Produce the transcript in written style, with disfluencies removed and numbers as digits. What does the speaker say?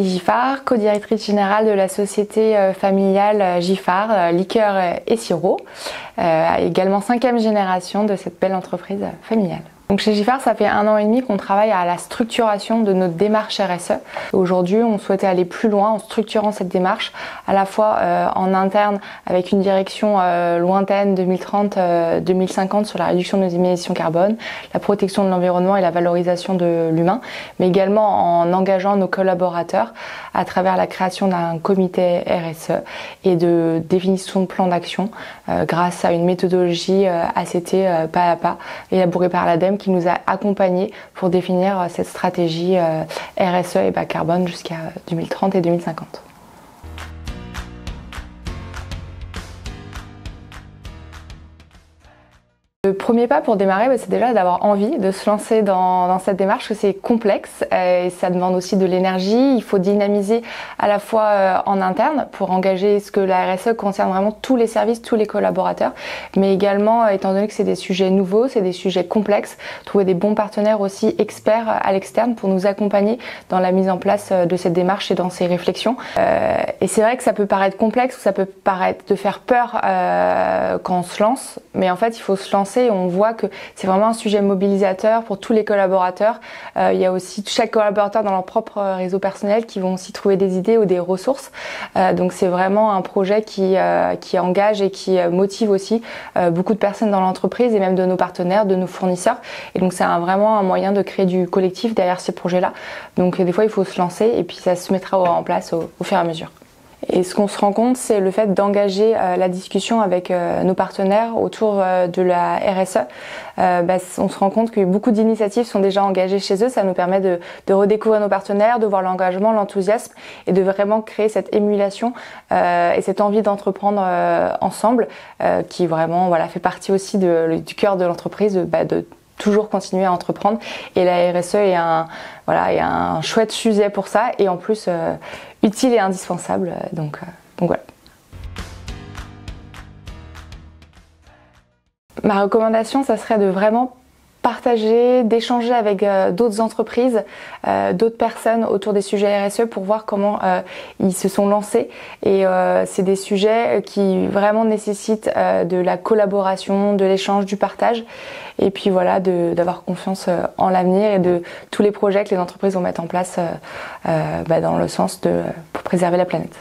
Marie Giffard, co-directrice générale de la société familiale Giffard, liqueurs et sirops, également 5e génération de cette belle entreprise familiale. Donc chez Giffard, ça fait 1 an et demi qu'on travaille à la structuration de notre démarche RSE. Aujourd'hui, on souhaitait aller plus loin en structurant cette démarche, à la fois en interne avec une direction lointaine 2030-2050 sur la réduction de nos émissions carbone, la protection de l'environnement et la valorisation de l'humain, mais également en engageant nos collaborateurs à travers la création d'un comité RSE et de définition de plans d'action grâce à une méthodologie ACT pas à pas élaborée par l'ADEME qui nous a accompagnés pour définir cette stratégie RSE et bas carbone jusqu'à 2030 et 2050. Le premier pas pour démarrer, c'est déjà d'avoir envie de se lancer dans cette démarche, parce que c'est complexe et ça demande aussi de l'énergie. Il faut dynamiser à la fois en interne pour engager ce que la RSE concerne vraiment tous les services, tous les collaborateurs, mais également, étant donné que c'est des sujets nouveaux, c'est des sujets complexes, trouver des bons partenaires aussi experts à l'externe pour nous accompagner dans la mise en place de cette démarche et dans ces réflexions. Et c'est vrai que ça peut paraître complexe ou ça peut paraître de faire peur quand on se lance, mais en fait il faut se lancer. On voit que c'est vraiment un sujet mobilisateur pour tous les collaborateurs. Il y a aussi chaque collaborateur dans leur propre réseau personnel qui vont aussi trouver des idées ou des ressources. Donc c'est vraiment un projet qui engage et qui motive aussi beaucoup de personnes dans l'entreprise et même de nos partenaires, de nos fournisseurs. Et donc c'est vraiment un moyen de créer du collectif derrière ces projets-là. Donc des fois il faut se lancer et puis ça se mettra en place au fur et à mesure. Et ce qu'on se rend compte, c'est le fait d'engager la discussion avec nos partenaires autour de la RSE. On se rend compte que beaucoup d'initiatives sont déjà engagées chez eux. Ça nous permet de redécouvrir nos partenaires, de voir l'engagement, l'enthousiasme et de vraiment créer cette émulation et cette envie d'entreprendre ensemble qui vraiment fait partie aussi du cœur de l'entreprise, de toujours continuer à entreprendre. Et la RSE est un chouette sujet pour ça et en plus utile et indispensable. Donc voilà. Ma recommandation, ça serait de vraiment partager, d'échanger avec d'autres entreprises, d'autres personnes autour des sujets RSE pour voir comment ils se sont lancés. Et c'est des sujets qui vraiment nécessitent de la collaboration, de l'échange, du partage. Et puis voilà, d'avoir confiance en l'avenir et de tous les projets que les entreprises vont mettre en place dans le sens pour préserver la planète.